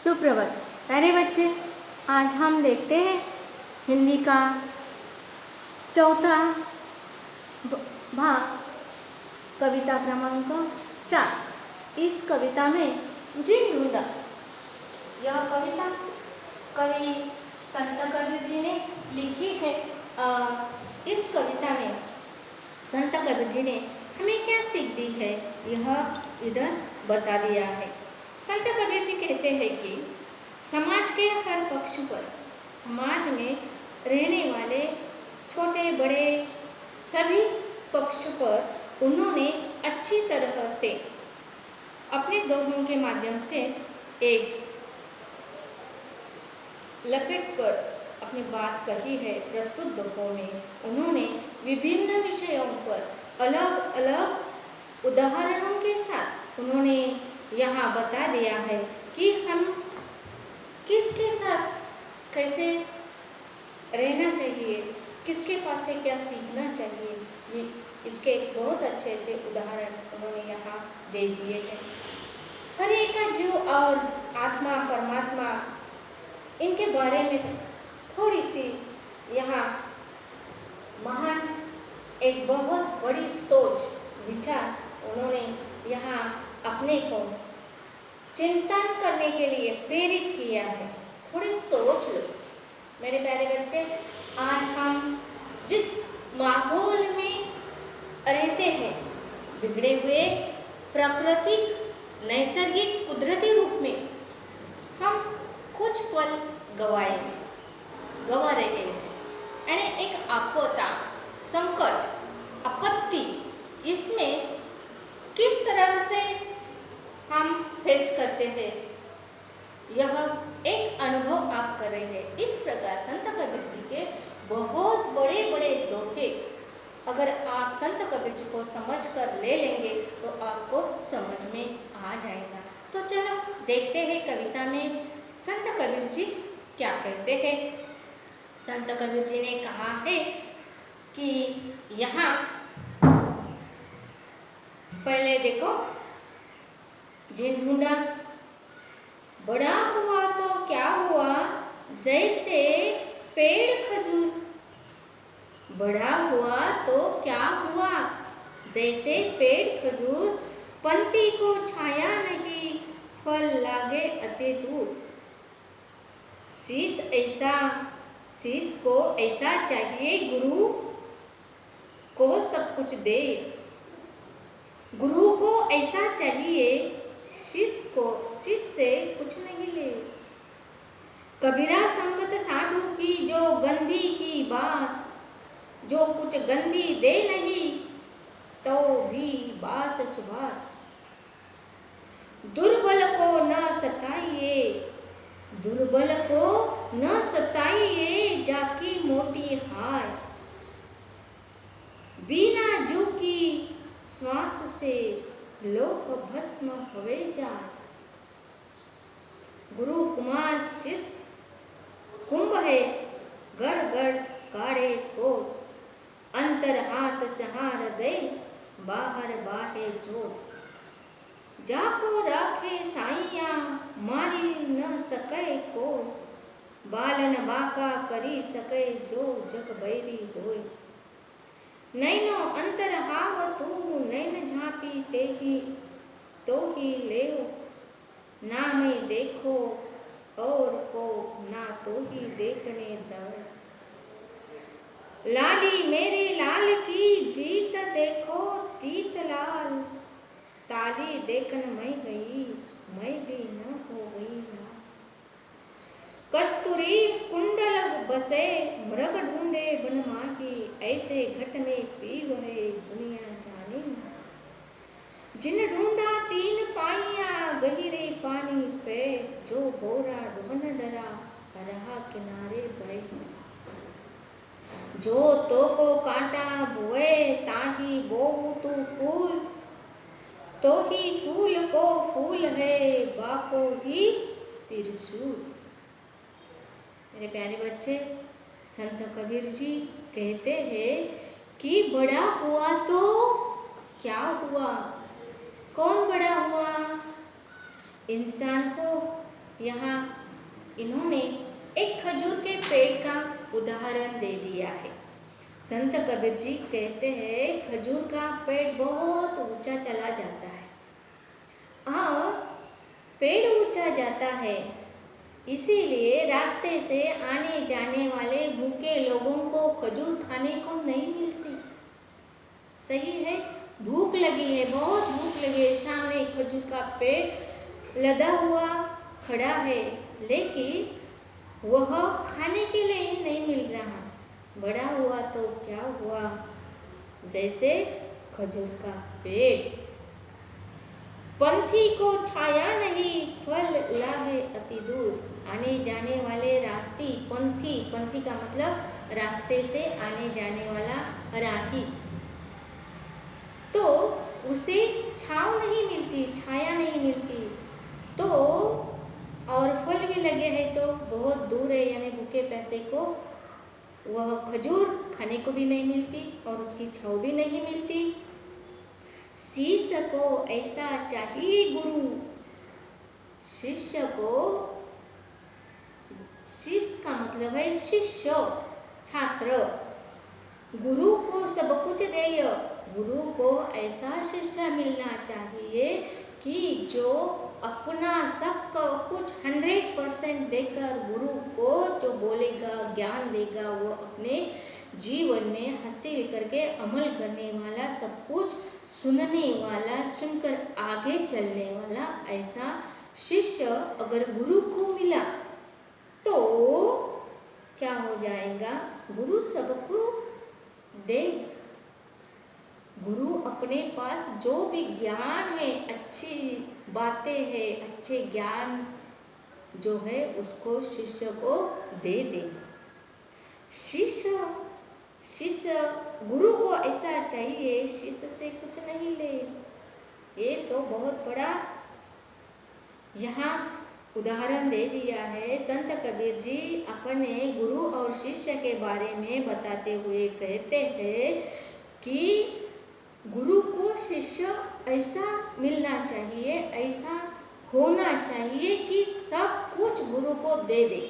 सुप्रभात प्यारे बच्चे, आज हम देखते हैं हिंदी का चौथा भाग कविता क्रमांक 4। इस कविता में जिन ढूंढा, यह कविता कवि संत कबीर जी ने लिखी है। इस कविता में संत कबीर जी ने हमें क्या सीख दी है, यह इधर बता दिया है। संत कबीर जी कहते हैं कि समाज के हर पक्ष पर, समाज में रहने वाले छोटे बड़े सभी पक्ष पर उन्होंने अच्छी तरह से अपने दोहों के माध्यम से एक लपेट कर अपनी बात कही है। प्रस्तुत दोहों में उन्होंने विभिन्न विषयों पर अलग अलग उदाहरणों के साथ उन्होंने यहाँ बता दिया है कि हम किसके साथ कैसे रहना चाहिए, किसके पास से क्या सीखना चाहिए। ये इसके बहुत अच्छे अच्छे उदाहरण उन्होंने यहाँ दे दिए हैं। हर एक का जीव और आत्मा परमात्मा, इनके बारे में थोड़ी सी यहाँ महान एक बहुत बड़ी सोच विचार उन्होंने यहाँ अपने को चिंतन करने के लिए प्रेरित किया है। थोड़ी सोच लो मेरे प्यारे बच्चे, आज हम जिस माहौल में रहते हैं, बिगड़े हुए प्राकृतिक नैसर्गिक कुदरती रूप में हम कुछ पल गवा रहे हैं। यानी एक आपदा, संकट, आपत्ति, इसमें किस तरह से हम फेस करते हैं, यह एक अनुभव आप कर रहे हैं। इस प्रकार संत कबीर जी के बहुत बड़े बड़े दोहे अगर आप संत कबीर जी को समझ कर ले लेंगे तो आपको समझ में आ जाएगा। तो चलो देखते हैं कविता में संत कबीर जी क्या कहते हैं। संत कबीर जी ने कहा है कि यहाँ पहले देखो, जिन ढूंढा, बड़ा हुआ तो क्या हुआ जैसे पेड़ खजूर, बड़ा हुआ तो क्या हुआ जैसे पेड़ खजूर, पंक्ति को छाया नहीं फल लागे अति दूर। शीश को ऐसा चाहिए गुरु को सब कुछ दे, गुरु को ऐसा चाहिए शिष्य से कुछ नहीं ले। कबीरा संगत साधु की जो गंदी की बास, जो कुछ गंदी दे नहीं तो भी बास सुबास। दुर्बल को न सताइए, दुर्बल को न सताइए, जाकी मोटी हाय, बिना जू की श्वास से लोक भस्म हवे जाए। गुरु कुमार शिष्य कुंभ है, गड़ गड़ काढ़े को, अंतर हाथ सहार दे, बाहर बाहे जोड़। जाको राखे साइया, मारी न सके को, बालन बाका करी सके जो जग बैरी होय। नैनो अंतर हाव तू नैन झांपी ते ही तो ही लेओ, ना मैं देखो और को ना तो ही देखने दो। लाली मेरे लाल की जीत देखो तीत लाल, ताली देखन मैं गई मैं भी न हो गई ना। कस्तूरी कुंडल बसे मृग ढूंढे बन माही, ऐसे घट में पीव है दुनिया जाने ना। जिन ढूंढा तीन पाइया गहिरे पानी पे, जो बोरा डूबन डरा रहा किनारे बैठ। जो तो को कांटा बोए ताही बोऊ तू फूल, तो ही फूल को फूल है बाको ही त्रिशूल। मेरे प्यारे बच्चे, संत कबीर जी कहते हैं कि बड़ा हुआ तो क्या हुआ। कौन बड़ा हुआ? इंसान को यहाँ इन्होंने एक खजूर के पेड़ का उदाहरण दे दिया है। संत कबीर जी कहते हैं खजूर का पेड़ बहुत ऊंचा चला जाता है और पेड़ ऊंचा जाता है, इसीलिए रास्ते से आने जाने वाले भूखे लोगों को खजूर खाने को नहीं मिलती। सही है, भूख लगी है, बहुत भूख लगी है, सामने खजूर का पेड़ लदा हुआ खड़ा है, लेकिन वह खाने के लिए ही नहीं मिल रहा। बड़ा हुआ तो क्या हुआ, जैसे खजूर का पेड़ पंथी को छाया नहीं, फल लाहे अति दूर। आने जाने वाले रास्ती, पंथी, पंथी का मतलब रास्ते से आने जाने वाला राही, तो उसे छाव नहीं मिलती, छाया नहीं मिलती, तो और फल भी लगे हैं तो बहुत दूर है, यानी भूखे पैसे को वह खजूर खाने को भी नहीं मिलती और उसकी छाव भी नहीं मिलती। शिष्य को ऐसा चाहिए गुरु, शिष्य को, शिष्य का मतलब है शिष्य, छात्र, गुरु को सब कुछ देय, गुरु को ऐसा शिष्य मिलना चाहिए कि जो अपना सब कुछ 100% देकर गुरु को जो बोलेगा, ज्ञान देगा, वो अपने जीवन में हासिल करके अमल करने वाला, सब कुछ सुनने वाला, सुनकर आगे चलने वाला, ऐसा शिष्य अगर गुरु को मिला तो क्या हो जाएगा, गुरु सबको दे। गुरु अपने पास जो भी ज्ञान है, अच्छी बातें हैं, अच्छे ज्ञान जो है उसको शिष्य को दे देगा। शिष्य गुरु को ऐसा चाहिए, शिष्य से कुछ नहीं ले। ये तो बहुत बड़ा यहाँ उदाहरण दे दिया है। संत कबीर जी अपने गुरु और शिष्य के बारे में बताते हुए कहते हैं कि गुरु को शिष्य ऐसा मिलना चाहिए, ऐसा होना चाहिए कि सब कुछ गुरु को दे दे,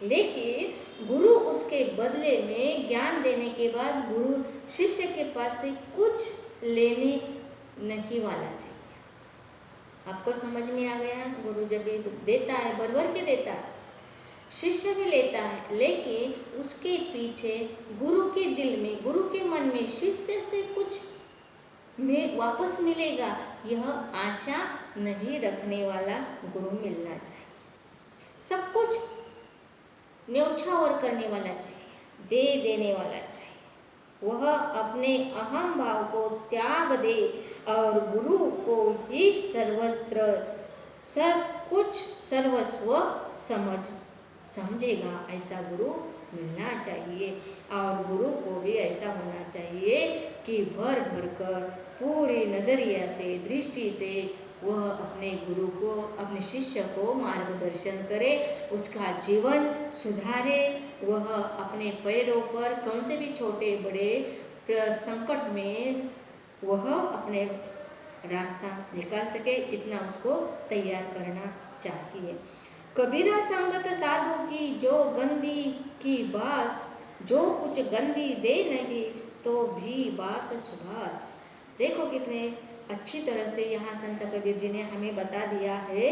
लेकिन गुरु उसके बदले में ज्ञान देने के बाद गुरु शिष्य के पास से कुछ लेने नहीं वाला चाहिए। आपको समझ में आ गया, गुरु जब देता है बरबर के देता है, शिष्य भी लेता है, लेकिन उसके पीछे गुरु के दिल में, गुरु के मन में शिष्य से कुछ में वापस मिलेगा, यह आशा नहीं रखने वाला गुरु मिलना चाहिए। सब कुछ न्यौछावर करने वाला चाहिए, दे देने वाला चाहिए। वह अपने अहम भाव को त्याग दे और गुरु को ही सर्वस्त्र, सब कुछ सर्वस्व समझेगा, ऐसा गुरु मिलना चाहिए। और गुरु को भी ऐसा होना चाहिए कि भर भर कर पूरी नज़रिया से, दृष्टि से वह अपने गुरु को, अपने शिष्य को मार्गदर्शन करे, उसका जीवन सुधारे, वह अपने पैरों पर कौन से भी छोटे बड़े संकट में वह अपने रास्ता निकाल सके, इतना उसको तैयार करना चाहिए। कबीरा संगत साधु की जो गंदी की बास, जो कुछ गंदी दे नहीं तो भी बास सुभाष। देखो कितने अच्छी तरह से यहाँ संत कबीर जी ने हमें बता दिया है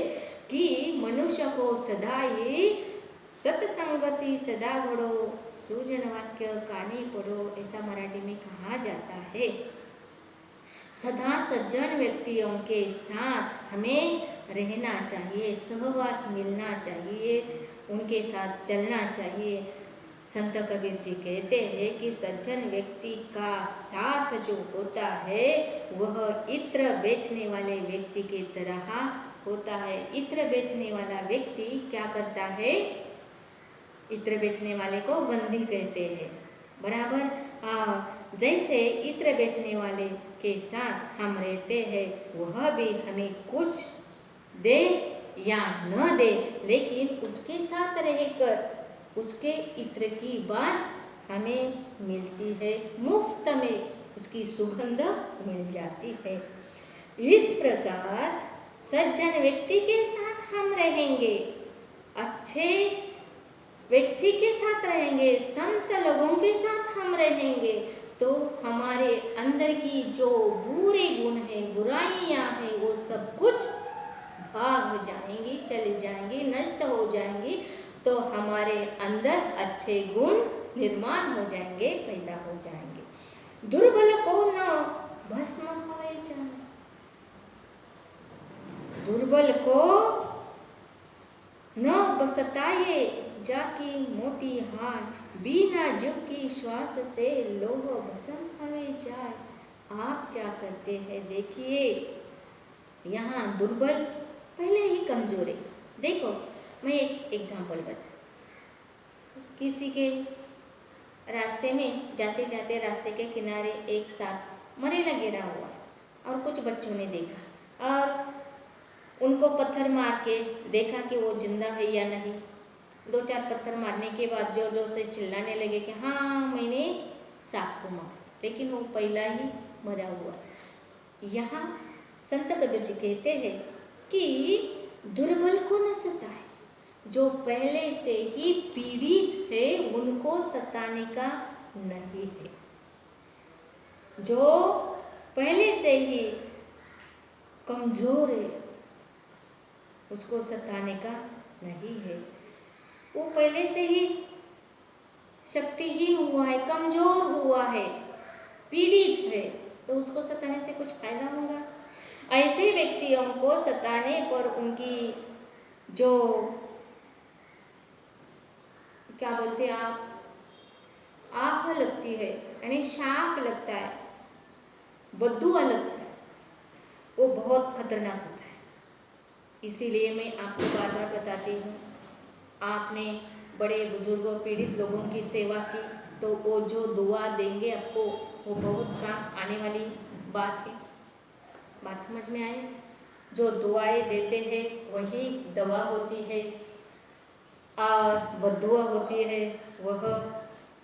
कि मनुष्य को सदा ही सत्संगति सदा घड़ो, सूजन वाक्य कानी पढ़ो, ऐसा मराठी में कहा जाता है। सदा सज्जन व्यक्तियों के साथ हमें रहना चाहिए, सहवास मिलना चाहिए, उनके साथ चलना चाहिए। संत कबीर जी कहते हैं कि सज्जन व्यक्ति का साथ जो होता है वह इत्र बेचने वाले व्यक्ति की तरह होता है। इत्र बेचने वाला व्यक्ति क्या करता है, इत्र बेचने वाले को बंदी कहते हैं, बराबर। जैसे इत्र बेचने वाले के साथ हम रहते हैं, वह भी हमें कुछ दे या न दे, लेकिन उसके साथ रहकर उसके इत्र की बास हमें मिलती है, मुफ्त में उसकी सुगंध मिल जाती है। इस प्रकार सज्जन व्यक्ति के साथ हम रहेंगे, अच्छे व्यक्ति के साथ रहेंगे, संत लोगों के साथ हम रहेंगे, तो हमारे अंदर की जो बुरे गुण हैं, बुराइयां हैं, वो सब कुछ भाग जाएंगी, चले जाएंगी, नष्ट हो जाएंगी। तो हमारे अंदर अच्छे गुण निर्माण हो जाएंगे, पैदा हो जाएंगे। दुर्बल को न भस्म हवे जाए, दुर्बल को न बसताए जाकी मोटी हार, बिना जीव की श्वास से लोह भस्म हवे जाए। आप क्या करते हैं, देखिए यहाँ दुर्बल पहले ही कमजोर है। देखो मैं एक एग्जाम्पल बताती, किसी के रास्ते में जाते जाते रास्ते के किनारे एक सांप मरेला गिरा हुआ है और कुछ बच्चों ने देखा और उनको पत्थर मार के देखा कि वो जिंदा है या नहीं। 2-4 पत्थर मारने के बाद जोर जोर से चिल्लाने लगे कि हाँ मैंने सांप को मारा, लेकिन वो पहला ही मरा हुआ। यहाँ संत कबीर जी कहते हैं कि दुर्बल को न सताए, जो पहले से ही पीड़ित है उनको सताने का नहीं है, जो पहले से ही कमजोर है उसको सताने का नहीं है। वो पहले से ही शक्तिहीन हुआ है, कमजोर हुआ है, पीड़ित है, तो उसको सताने से कुछ फायदा होगा? ऐसे व्यक्तियों को सताने पर उनकी जो क्या बोलते हैं आप, आह लगती है, यानी शाप लगता है, बद्दुआ लगता है, वो बहुत खतरनाक होता है। इसीलिए मैं आपको बार बार बताती हूँ, आपने बड़े बुजुर्गों पीड़ित लोगों की सेवा की तो वो जो दुआ देंगे आपको वो बहुत काम आने वाली बात है। बात समझ में आए? जो दुआएं देते हैं वही दवा होती है और बद्दुआ होती है वह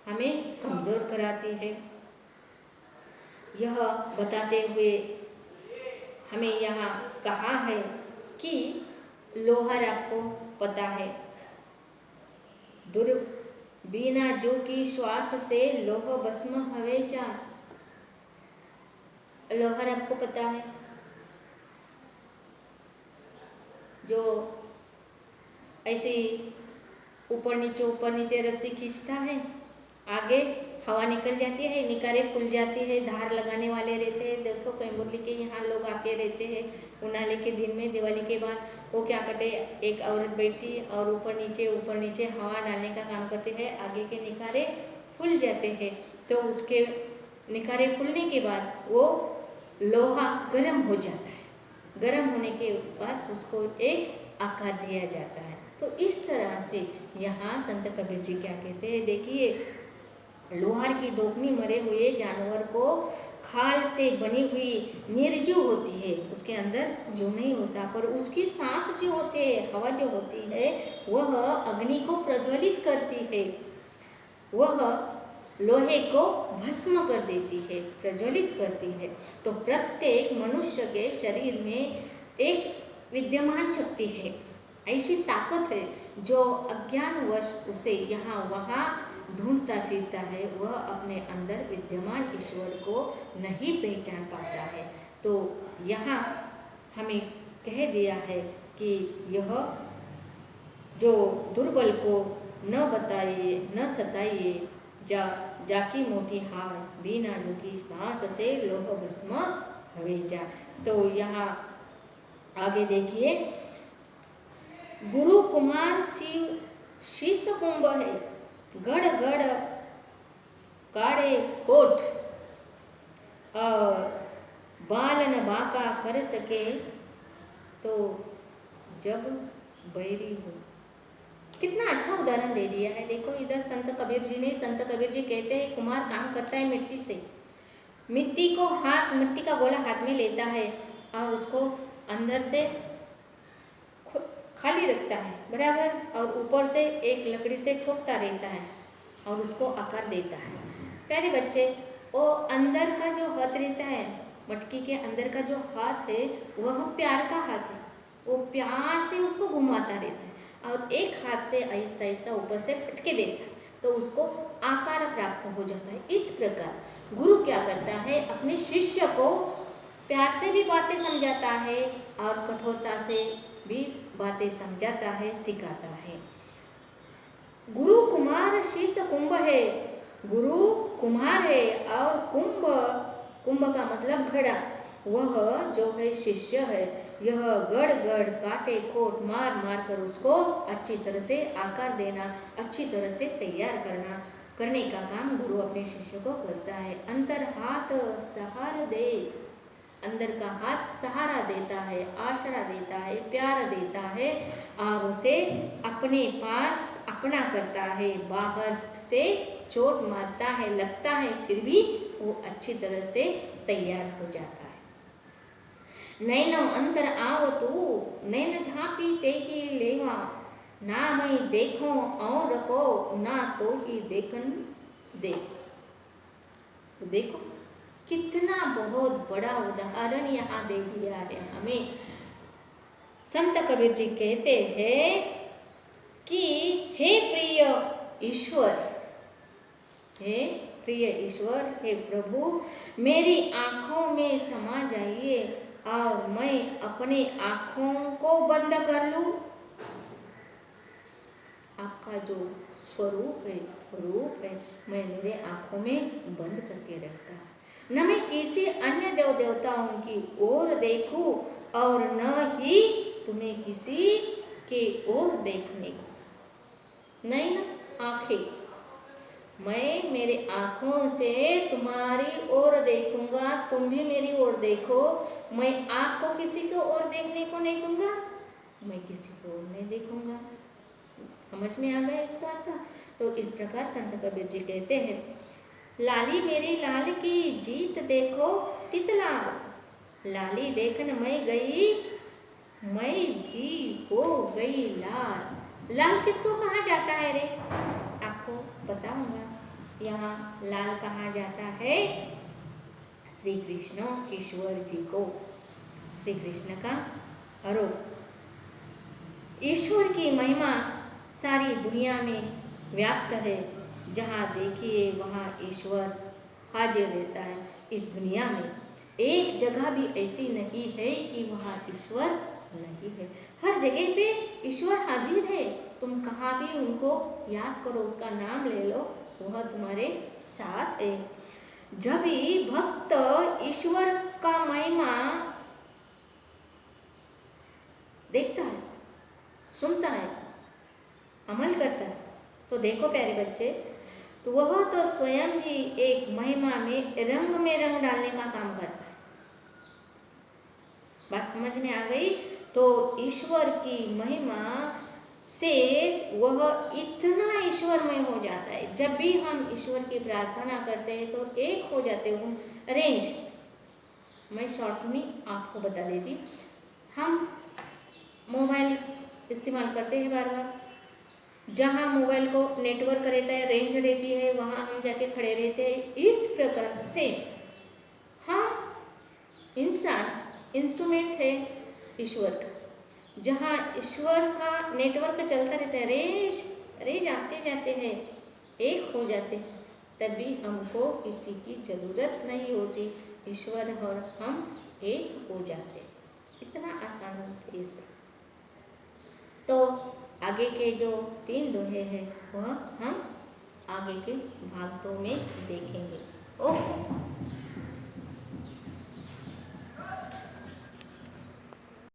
हमें कमज़ोर कराती है। यह बताते हुए हमें यहाँ कहा है कि लोहार आपको पता है, बिना जो की श्वास से लोह भस्म हवे जा। लोहार आपको पता है, जो ऐसे ऊपर नीचे रस्सी खींचता है, आगे हवा निकल जाती है, निकारे खुल जाती है, धार लगाने वाले रहते हैं। देखो कई मुरली के यहाँ लोग आके रहते हैं उनाले के दिन में, दिवाली के बाद वो क्या करते, एक औरत बैठती और ऊपर नीचे हवा डालने का काम करते हैं, आगे के निकारे खुल जाते हैं। तो उसके निकारे खुलने के बाद वो लोहा गर्म हो जाता है, गर्म होने के बाद उसको एक आकार दिया जाता है। तो इस तरह से यहाँ संत कबीर जी क्या कहते हैं, देखिए लोहार की दोकनी मरे हुए जानवर को खाल से बनी हुई निर्जीव होती है, उसके अंदर जो नहीं होता, पर उसकी सांस जो होती है, हवा जो होती है, वह अग्नि को प्रज्वलित करती है, वह लोहे को भस्म कर देती है, प्रज्वलित करती है। तो प्रत्येक मनुष्य के शरीर में एक विद्यमान शक्ति है, ऐसी ताकत है जो अज्ञानवश उसे यहाँ वहाँ ढूंढता फिरता है, वह अपने अंदर विद्यमान ईश्वर को नहीं पहचान पाता है। तो यहाँ हमें कह दिया है कि यह जो दुर्बल को न बताइए न सताइए, जाकी मोटी हार, बिना जो की सांस से लोह भस्म हवे जा। तो यहाँ आगे देखिए, गुरु कुमार शिव शीस कुंभ है, गढ़ गढ़ काड़े कोट, बाल न बाका कर सके तो जब बैरी हो। कितना अच्छा उदाहरण दे दिया है। देखो इधर संत कबीर जी कहते हैं कुम्हार काम करता है मिट्टी से, मिट्टी का गोला हाथ में लेता है और उसको अंदर से खाली रखता है बराबर, और ऊपर से एक लकड़ी से ठोकता रहता है और उसको आकार देता है। प्यारे बच्चे, वो अंदर का जो हाथ रहता है, मटकी के अंदर का जो हाथ है वह प्यार का हाथ है, वो प्यार से उसको घुमाता रहता है और एक हाथ से आहिस्ता आहिस्ता ऊपर से फटके देता है तो उसको आकार प्राप्त हो जाता है। इस प्रकार गुरु क्या करता है, अपने शिष्य को प्यार से भी बातें समझाता है और कठोरता से भी बातें समझाता है, सिखाता है। गुरु कुमार शीश कुंभ है, गुरु कुम्हार है और कुंभ, कुंभ का मतलब घड़ा, वह जो है शिष्य है, यह गढ़ गढ़ काटे खोट मार मार कर उसको अच्छी तरह से आकार देना, अच्छी तरह से तैयार करने का काम गुरु अपने शिष्य को करता है। अंतर हाथ सहारा दे, अंदर का हाथ सहारा देता है, आसरा देता है, प्यार देता है और उसे अपने पास अपना करता है। बाहर से चोट मारता है, लगता है, फिर भी वो अच्छी तरह से तैयार हो जाता है। नैन अंतर आवतु नैन झांपी ते ही लेवा, ना मैं देखो और को ना तो ही देखन दे। तो देखो कितना बहुत बड़ा उदाहरण यहाँ दे दिया है हमें। संत कबीर जी कहते हैं कि हे प्रिय ईश्वर, हे प्रिय ईश्वर, हे प्रभु, मेरी आँखों में समा जाइए और मैं अपनी आँखों को बंद कर लूँ। आपका जो स्वरूप है, रूप है, मैं मेरे आँखों में बंद करके रखता, न मैं किसी अन्य देव देवताओं की ओर देखूं और न ही तुम्हें किसी के ओर देखने को। नहीं ना, आंखें, मैं मेरे आँखों से तुम्हारी ओर देखूंगा, तुम भी मेरी ओर देखो। मैं आपको किसी को ओर देखने को नहीं दूंगा, मैं किसी को ओर नहीं देखूंगा। समझ में आ गया इसका अर्थ? तो इस प्रकार संत कबीर जी कहते हैं, लाली मेरी लाल की जीत देखो तितला, लाली देखन मैं गई, मैं भी हो गई लाल। लाल किसको कहा जाता है रे? आपको पता होगा। यहाँ लाल कहा जाता है श्री कृष्ण ईश्वर जी को, श्री कृष्ण का आरोप। ईश्वर की महिमा सारी दुनिया में व्याप्त है, जहाँ देखिए वहाँ ईश्वर हाजिर रहता है। इस दुनिया में एक जगह भी ऐसी नहीं है कि वहाँ ईश्वर नहीं है। हर जगह पे ईश्वर हाजिर है। तुम कहाँ भी उनको याद करो, उसका नाम ले लो, वह तुम्हारे साथ है। जब भी भक्त ईश्वर का महिमा देखता है, सुनता है, अमल करता है, तो देखो प्यारे बच्चे, तो वह तो स्वयं ही एक महिमा में रंग डालने का काम करता है। बात समझ में आ गई? तो ईश्वर की महिमा से वह इतना ईश्वरमय हो जाता है। जब भी हम ईश्वर की प्रार्थना करते हैं तो एक हो जाते हैं। रेंज मैं शॉर्ट में आपको बता देती, हम मोबाइल इस्तेमाल करते हैं बार बार, जहाँ मोबाइल को नेटवर्क रहता है, रेंज रहती है, वहाँ हम जाके खड़े रहते हैं। इस प्रकार से हम इंसान इंस्ट्रूमेंट है ईश्वर का, जहाँ ईश्वर का नेटवर्क चलता रहता है, रेंज आते जाते हैं, एक हो जाते हैं, तभी हमको किसी की जरूरत नहीं होती, ईश्वर और हम एक हो जाते। इतना आसान है इसका। तो आगे के जो 3 दोहे हैं वह हम आगे के भागों में देखेंगे। ओके।